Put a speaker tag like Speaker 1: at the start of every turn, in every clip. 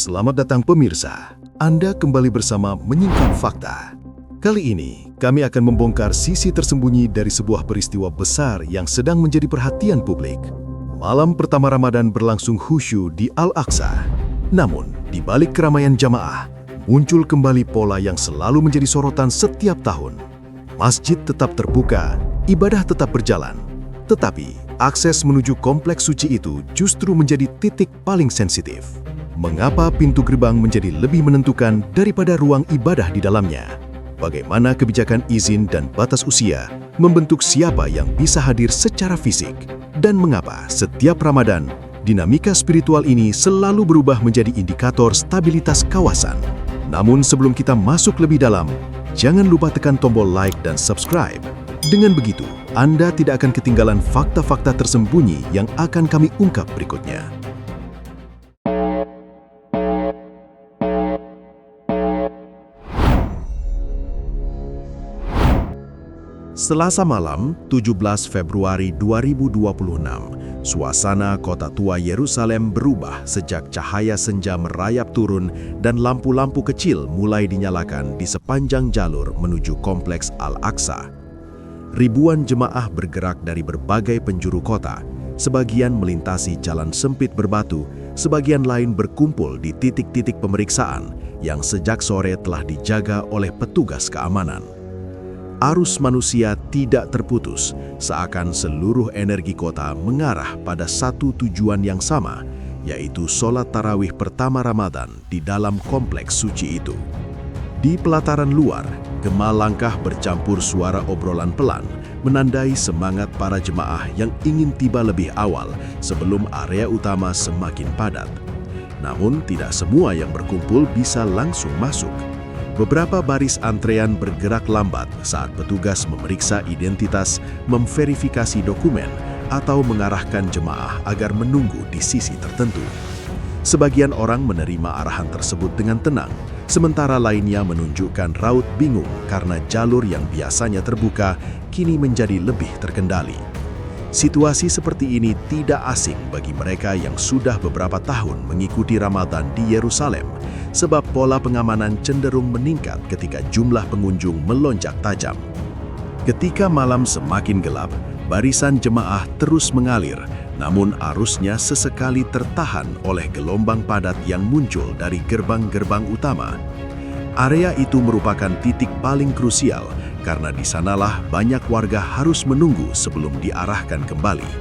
Speaker 1: Selamat datang pemirsa. Anda kembali bersama Menyingkap Fakta. Kali ini, kami akan membongkar sisi tersembunyi dari sebuah peristiwa besar yang sedang menjadi perhatian publik. Malam pertama Ramadan berlangsung khusyuk di Al-Aqsa. Namun, di balik keramaian jamaah, muncul kembali pola yang selalu menjadi sorotan setiap tahun. Masjid tetap terbuka, ibadah tetap berjalan. Tetapi, akses menuju kompleks suci itu justru menjadi titik paling sensitif. Mengapa pintu gerbang menjadi lebih menentukan daripada ruang ibadah di dalamnya? Bagaimana kebijakan izin dan batas usia membentuk siapa yang bisa hadir secara fisik? Dan mengapa setiap Ramadan, dinamika spiritual ini selalu berubah menjadi indikator stabilitas kawasan? Namun sebelum kita masuk lebih dalam, jangan lupa tekan tombol like dan subscribe. Dengan begitu, Anda tidak akan ketinggalan fakta-fakta tersembunyi yang akan kami ungkap berikutnya. Selasa malam, 17 Februari 2026, suasana kota tua Yerusalem berubah sejak cahaya senja merayap turun dan lampu-lampu kecil mulai dinyalakan di sepanjang jalur menuju kompleks Al-Aqsa. Ribuan jemaah bergerak dari berbagai penjuru kota, sebagian melintasi jalan sempit berbatu, sebagian lain berkumpul di titik-titik pemeriksaan yang sejak sore telah dijaga oleh petugas keamanan. Arus manusia tidak terputus, seakan seluruh energi kota mengarah pada satu tujuan yang sama, yaitu sholat tarawih pertama Ramadan di dalam kompleks suci itu. Di pelataran luar, gema langkah bercampur suara obrolan pelan, menandai semangat para jemaah yang ingin tiba lebih awal sebelum area utama semakin padat. Namun, tidak semua yang berkumpul bisa langsung masuk. Beberapa baris antrean bergerak lambat saat petugas memeriksa identitas, memverifikasi dokumen, atau mengarahkan jemaah agar menunggu di sisi tertentu. Sebagian orang menerima arahan tersebut dengan tenang, sementara lainnya menunjukkan raut bingung karena jalur yang biasanya terbuka kini menjadi lebih terkendali. Situasi seperti ini tidak asing bagi mereka yang sudah beberapa tahun mengikuti Ramadan di Yerusalem, sebab pola pengamanan cenderung meningkat ketika jumlah pengunjung melonjak tajam. Ketika malam semakin gelap, barisan jemaah terus mengalir, namun arusnya sesekali tertahan oleh gelombang padat yang muncul dari gerbang-gerbang utama. Area itu merupakan titik paling krusial karena di sanalah banyak warga harus menunggu sebelum diarahkan kembali.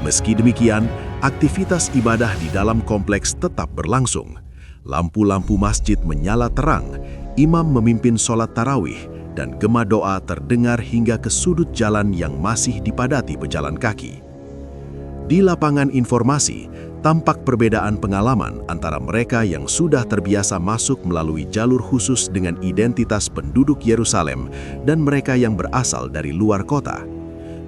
Speaker 1: Meski demikian, aktivitas ibadah di dalam kompleks tetap berlangsung. Lampu-lampu masjid menyala terang, imam memimpin sholat tarawih, dan gema doa terdengar hingga ke sudut jalan yang masih dipadati pejalan kaki. Di lapangan informasi, tampak perbedaan pengalaman antara mereka yang sudah terbiasa masuk melalui jalur khusus dengan identitas penduduk Yerusalem dan mereka yang berasal dari luar kota.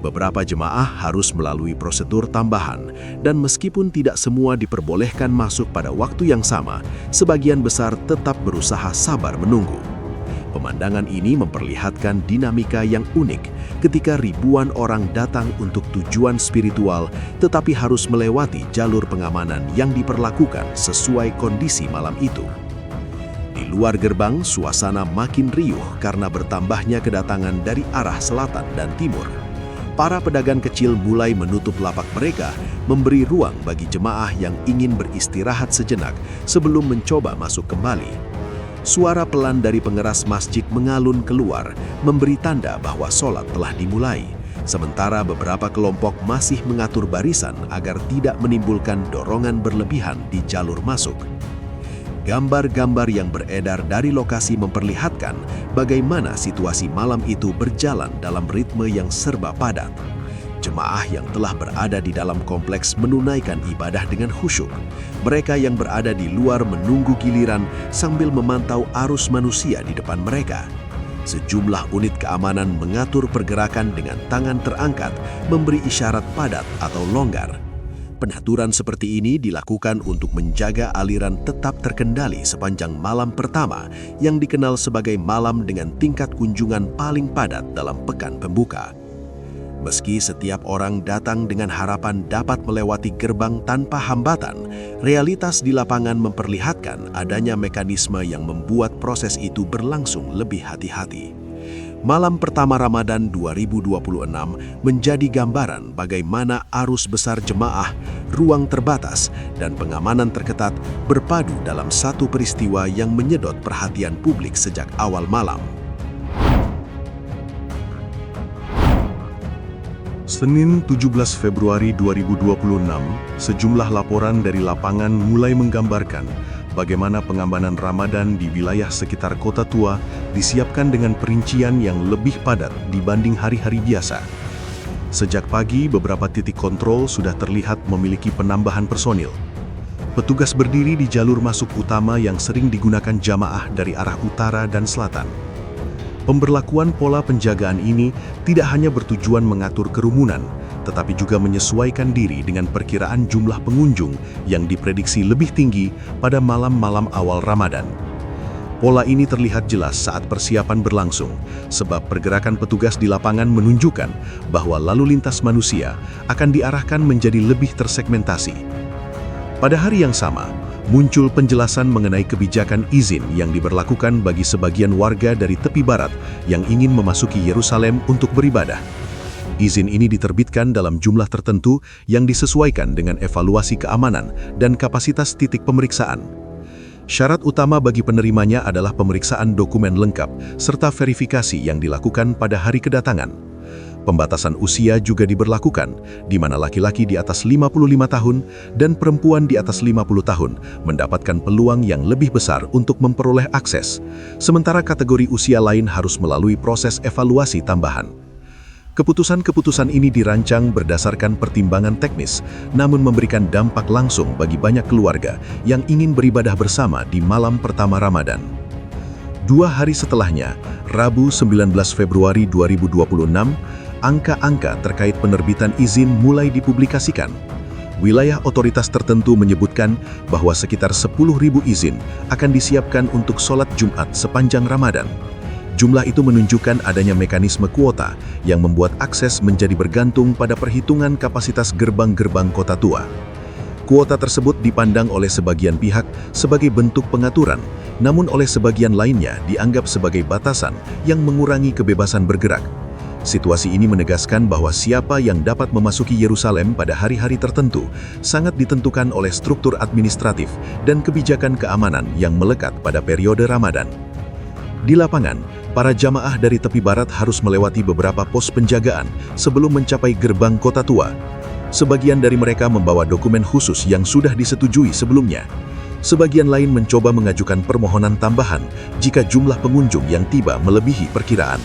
Speaker 1: Beberapa jemaah harus melalui prosedur tambahan, dan meskipun tidak semua diperbolehkan masuk pada waktu yang sama, sebagian besar tetap berusaha sabar menunggu. Pemandangan ini memperlihatkan dinamika yang unik ketika ribuan orang datang untuk tujuan spiritual tetapi harus melewati jalur pengamanan yang diperlakukan sesuai kondisi malam itu. Di luar gerbang, suasana makin riuh karena bertambahnya kedatangan dari arah selatan dan timur. Para pedagang kecil mulai menutup lapak mereka, memberi ruang bagi jemaah yang ingin beristirahat sejenak sebelum mencoba masuk kembali. Suara pelan dari pengeras masjid mengalun keluar, memberi tanda bahwa sholat telah dimulai, sementara beberapa kelompok masih mengatur barisan agar tidak menimbulkan dorongan berlebihan di jalur masuk. Gambar-gambar yang beredar dari lokasi memperlihatkan bagaimana situasi malam itu berjalan dalam ritme yang serba padat. Jemaah yang telah berada di dalam kompleks menunaikan ibadah dengan khusyuk. Mereka yang berada di luar menunggu giliran sambil memantau arus manusia di depan mereka. Sejumlah unit keamanan mengatur pergerakan dengan tangan terangkat, memberi isyarat padat atau longgar. Pengaturan seperti ini dilakukan untuk menjaga aliran tetap terkendali sepanjang malam pertama yang dikenal sebagai malam dengan tingkat kunjungan paling padat dalam pekan pembuka. Meski setiap orang datang dengan harapan dapat melewati gerbang tanpa hambatan, realitas di lapangan memperlihatkan adanya mekanisme yang membuat proses itu berlangsung lebih hati-hati. Malam pertama Ramadan 2026 menjadi gambaran bagaimana arus besar jemaah, ruang terbatas, dan pengamanan terketat berpadu dalam satu peristiwa yang menyedot perhatian publik sejak awal malam. Senin 17 Februari 2026, sejumlah laporan dari lapangan mulai menggambarkan bagaimana pengamanan Ramadan di wilayah sekitar Kota Tua disiapkan dengan perincian yang lebih padat dibanding hari-hari biasa. Sejak pagi, beberapa titik kontrol sudah terlihat memiliki penambahan personil. Petugas berdiri di jalur masuk utama yang sering digunakan jamaah dari arah utara dan selatan. Pemberlakuan pola penjagaan ini tidak hanya bertujuan mengatur kerumunan, tetapi juga menyesuaikan diri dengan perkiraan jumlah pengunjung yang diprediksi lebih tinggi pada malam-malam awal Ramadan. Pola ini terlihat jelas saat persiapan berlangsung, sebab pergerakan petugas di lapangan menunjukkan bahwa lalu lintas manusia akan diarahkan menjadi lebih tersegmentasi. Pada hari yang sama, muncul penjelasan mengenai kebijakan izin yang diberlakukan bagi sebagian warga dari tepi barat yang ingin memasuki Yerusalem untuk beribadah. Izin ini diterbitkan dalam jumlah tertentu yang disesuaikan dengan evaluasi keamanan dan kapasitas titik pemeriksaan. Syarat utama bagi penerimanya adalah pemeriksaan dokumen lengkap serta verifikasi yang dilakukan pada hari kedatangan. Pembatasan usia juga diberlakukan, di mana laki-laki di atas 55 tahun dan perempuan di atas 50 tahun mendapatkan peluang yang lebih besar untuk memperoleh akses, sementara kategori usia lain harus melalui proses evaluasi tambahan. Keputusan-keputusan ini dirancang berdasarkan pertimbangan teknis, namun memberikan dampak langsung bagi banyak keluarga yang ingin beribadah bersama di malam pertama Ramadan. 2 hari setelahnya, Rabu 19 Februari 2026, angka-angka terkait penerbitan izin mulai dipublikasikan. Wilayah otoritas tertentu menyebutkan bahwa sekitar 10.000 izin akan disiapkan untuk sholat Jumat sepanjang Ramadan. Jumlah itu menunjukkan adanya mekanisme kuota yang membuat akses menjadi bergantung pada perhitungan kapasitas gerbang-gerbang Kota Tua. Kuota tersebut dipandang oleh sebagian pihak sebagai bentuk pengaturan, namun oleh sebagian lainnya dianggap sebagai batasan yang mengurangi kebebasan bergerak. Situasi ini menegaskan bahwa siapa yang dapat memasuki Yerusalem pada hari-hari tertentu sangat ditentukan oleh struktur administratif dan kebijakan keamanan yang melekat pada periode Ramadan. Di lapangan, para jamaah dari tepi barat harus melewati beberapa pos penjagaan sebelum mencapai gerbang Kota Tua. Sebagian dari mereka membawa dokumen khusus yang sudah disetujui sebelumnya. Sebagian lain mencoba mengajukan permohonan tambahan jika jumlah pengunjung yang tiba melebihi perkiraan.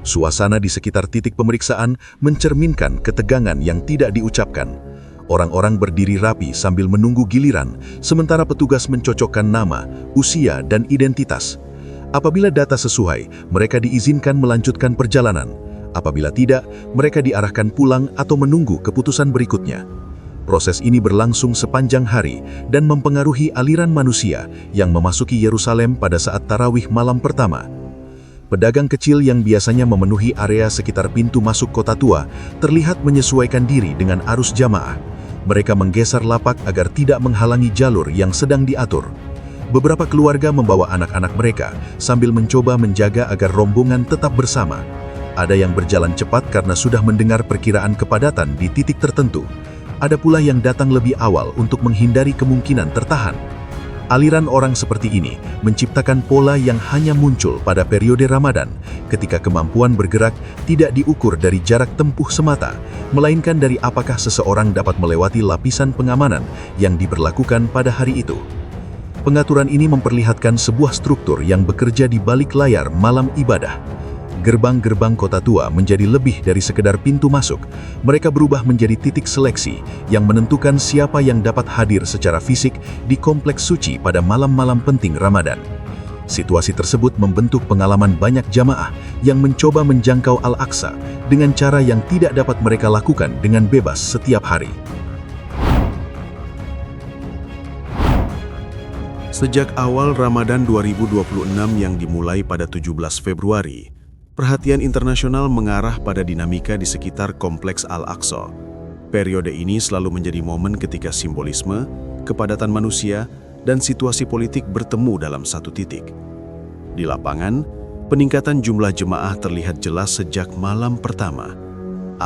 Speaker 1: Suasana di sekitar titik pemeriksaan mencerminkan ketegangan yang tidak diucapkan. Orang-orang berdiri rapi sambil menunggu giliran, sementara petugas mencocokkan nama, usia, dan identitas. Apabila data sesuai, mereka diizinkan melanjutkan perjalanan. Apabila tidak, mereka diarahkan pulang atau menunggu keputusan berikutnya. Proses ini berlangsung sepanjang hari dan mempengaruhi aliran manusia yang memasuki Yerusalem pada saat tarawih malam pertama. Pedagang kecil yang biasanya memenuhi area sekitar pintu masuk Kota Tua terlihat menyesuaikan diri dengan arus jamaah. Mereka menggeser lapak agar tidak menghalangi jalur yang sedang diatur. Beberapa keluarga membawa anak-anak mereka sambil mencoba menjaga agar rombongan tetap bersama. Ada yang berjalan cepat karena sudah mendengar perkiraan kepadatan di titik tertentu. Ada pula yang datang lebih awal untuk menghindari kemungkinan tertahan. Aliran orang seperti ini menciptakan pola yang hanya muncul pada periode Ramadan, ketika kemampuan bergerak tidak diukur dari jarak tempuh semata, melainkan dari apakah seseorang dapat melewati lapisan pengamanan yang diberlakukan pada hari itu. Pengaturan ini memperlihatkan sebuah struktur yang bekerja di balik layar malam ibadah. Gerbang-gerbang Kota Tua menjadi lebih dari sekedar pintu masuk. Mereka berubah menjadi titik seleksi yang menentukan siapa yang dapat hadir secara fisik di kompleks suci pada malam-malam penting Ramadan. Situasi tersebut membentuk pengalaman banyak jamaah yang mencoba menjangkau Al-Aqsa dengan cara yang tidak dapat mereka lakukan dengan bebas setiap hari. Sejak awal Ramadan 2026 yang dimulai pada 17 Februari, perhatian internasional mengarah pada dinamika di sekitar Kompleks Al-Aqsa. Periode ini selalu menjadi momen ketika simbolisme, kepadatan manusia, dan situasi politik bertemu dalam satu titik. Di lapangan, peningkatan jumlah jemaah terlihat jelas sejak malam pertama.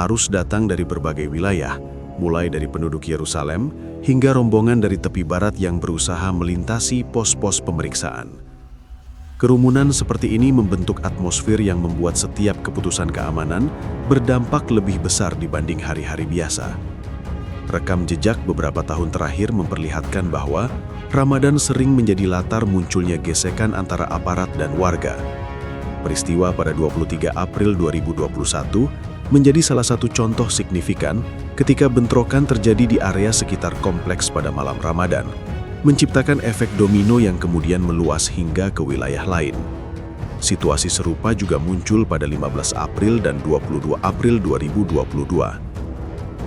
Speaker 1: Arus datang dari berbagai wilayah, mulai dari penduduk Yerusalem hingga rombongan dari tepi barat yang berusaha melintasi pos-pos pemeriksaan. Kerumunan seperti ini membentuk atmosfer yang membuat setiap keputusan keamanan berdampak lebih besar dibanding hari-hari biasa. Rekam jejak beberapa tahun terakhir memperlihatkan bahwa Ramadan sering menjadi latar munculnya gesekan antara aparat dan warga. Peristiwa pada 23 April 2021 menjadi salah satu contoh signifikan ketika bentrokan terjadi di area sekitar kompleks pada malam Ramadan, menciptakan efek domino yang kemudian meluas hingga ke wilayah lain. Situasi serupa juga muncul pada 15 April dan 22 April 2022.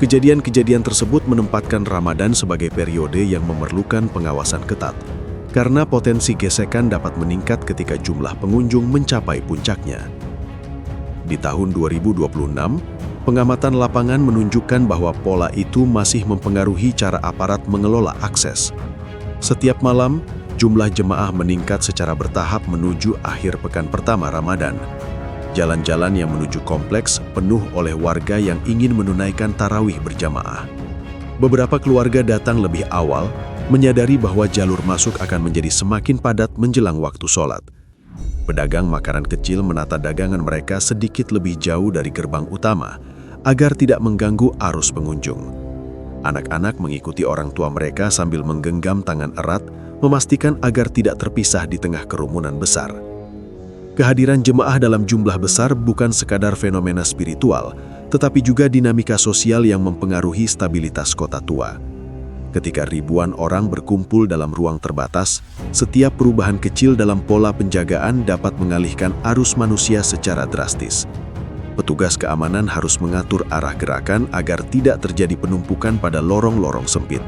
Speaker 1: Kejadian-kejadian tersebut menempatkan Ramadan sebagai periode yang memerlukan pengawasan ketat, karena potensi gesekan dapat meningkat ketika jumlah pengunjung mencapai puncaknya. Di tahun 2026, pengamatan lapangan menunjukkan bahwa pola itu masih mempengaruhi cara aparat mengelola akses. Setiap malam, jumlah jemaah meningkat secara bertahap menuju akhir pekan pertama Ramadan. Jalan-jalan yang menuju kompleks penuh oleh warga yang ingin menunaikan tarawih berjamaah. Beberapa keluarga datang lebih awal, menyadari bahwa jalur masuk akan menjadi semakin padat menjelang waktu sholat. Pedagang makanan kecil menata dagangan mereka sedikit lebih jauh dari gerbang utama, agar tidak mengganggu arus pengunjung. Anak-anak mengikuti orang tua mereka sambil menggenggam tangan erat, memastikan agar tidak terpisah di tengah kerumunan besar. Kehadiran jemaah dalam jumlah besar bukan sekadar fenomena spiritual, tetapi juga dinamika sosial yang mempengaruhi stabilitas kota tua. Ketika ribuan orang berkumpul dalam ruang terbatas, setiap perubahan kecil dalam pola penjagaan dapat mengalihkan arus manusia secara drastis. Petugas keamanan harus mengatur arah gerakan agar tidak terjadi penumpukan pada lorong-lorong sempit.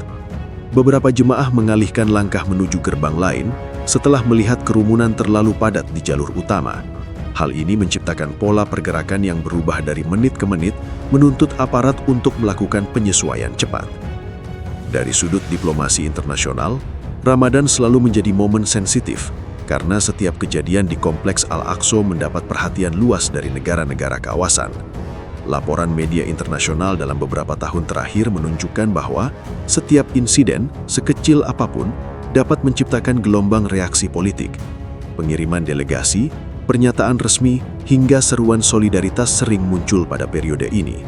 Speaker 1: Beberapa jemaah mengalihkan langkah menuju gerbang lain setelah melihat kerumunan terlalu padat di jalur utama. Hal ini menciptakan pola pergerakan yang berubah dari menit ke menit, menuntut aparat untuk melakukan penyesuaian cepat. Dari sudut diplomasi internasional, Ramadan selalu menjadi momen sensitif, karena setiap kejadian di Kompleks Al-Aqsa mendapat perhatian luas dari negara-negara kawasan. Laporan media internasional dalam beberapa tahun terakhir menunjukkan bahwa setiap insiden, sekecil apapun, dapat menciptakan gelombang reaksi politik. Pengiriman delegasi, pernyataan resmi, hingga seruan solidaritas sering muncul pada periode ini.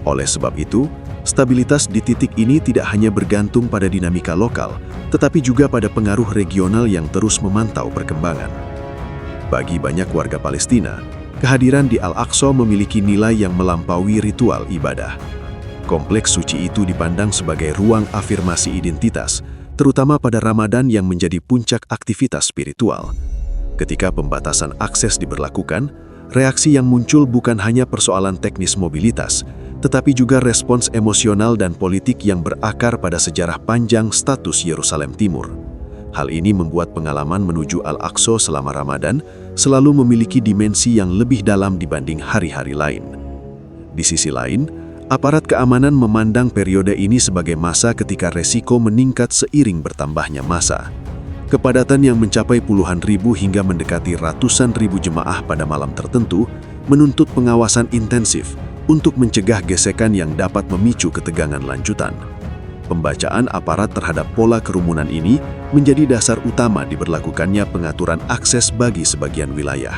Speaker 1: Oleh sebab itu, stabilitas di titik ini tidak hanya bergantung pada dinamika lokal, tetapi juga pada pengaruh regional yang terus memantau perkembangan. Bagi banyak warga Palestina, kehadiran di Al-Aqsa memiliki nilai yang melampaui ritual ibadah. Kompleks suci itu dipandang sebagai ruang afirmasi identitas, terutama pada Ramadan yang menjadi puncak aktivitas spiritual. Ketika pembatasan akses diberlakukan, reaksi yang muncul bukan hanya persoalan teknis mobilitas, tetapi juga respons emosional dan politik yang berakar pada sejarah panjang status Yerusalem Timur. Hal ini membuat pengalaman menuju Al-Aqsa selama Ramadan selalu memiliki dimensi yang lebih dalam dibanding hari-hari lain. Di sisi lain, aparat keamanan memandang periode ini sebagai masa ketika resiko meningkat seiring bertambahnya masa. Kepadatan yang mencapai puluhan ribu hingga mendekati ratusan ribu jemaah pada malam tertentu menuntut pengawasan intensif untuk mencegah gesekan yang dapat memicu ketegangan lanjutan. Pembacaan aparat terhadap pola kerumunan ini menjadi dasar utama diberlakukannya pengaturan akses bagi sebagian wilayah.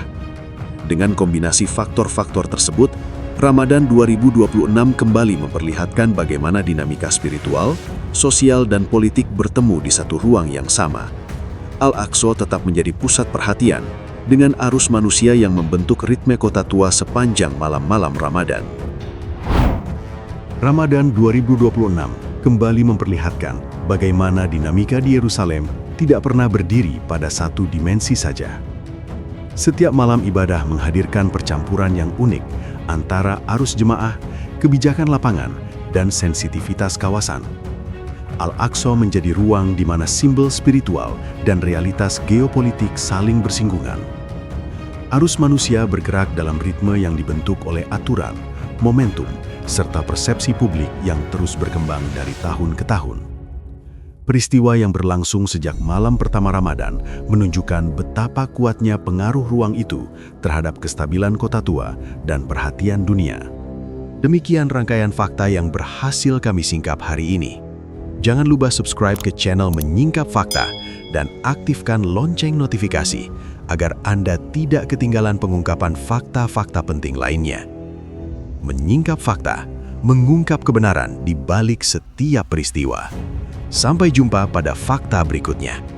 Speaker 1: Dengan kombinasi faktor-faktor tersebut, Ramadan 2026 kembali memperlihatkan bagaimana dinamika spiritual, sosial, dan politik bertemu di satu ruang yang sama. Al-Aqsa tetap menjadi pusat perhatian, dengan arus manusia yang membentuk ritme kota tua sepanjang malam-malam Ramadan. Ramadan 2026 kembali memperlihatkan bagaimana dinamika di Yerusalem tidak pernah berdiri pada satu dimensi saja. Setiap malam ibadah menghadirkan percampuran yang unik antara arus jemaah, kebijakan lapangan, dan sensitivitas kawasan. Al-Aqsa menjadi ruang di mana simbol spiritual dan realitas geopolitik saling bersinggungan. Arus manusia bergerak dalam ritme yang dibentuk oleh aturan, momentum, serta persepsi publik yang terus berkembang dari tahun ke tahun. Peristiwa yang berlangsung sejak malam pertama Ramadan menunjukkan betapa kuatnya pengaruh ruang itu terhadap kestabilan kota tua dan perhatian dunia. Demikian rangkaian fakta yang berhasil kami singkap hari ini. Jangan lupa subscribe ke channel Menyingkap Fakta dan aktifkan lonceng notifikasi agar Anda tidak ketinggalan pengungkapan fakta-fakta penting lainnya. Menyingkap fakta, mengungkap kebenaran di balik setiap peristiwa. Sampai jumpa pada fakta berikutnya.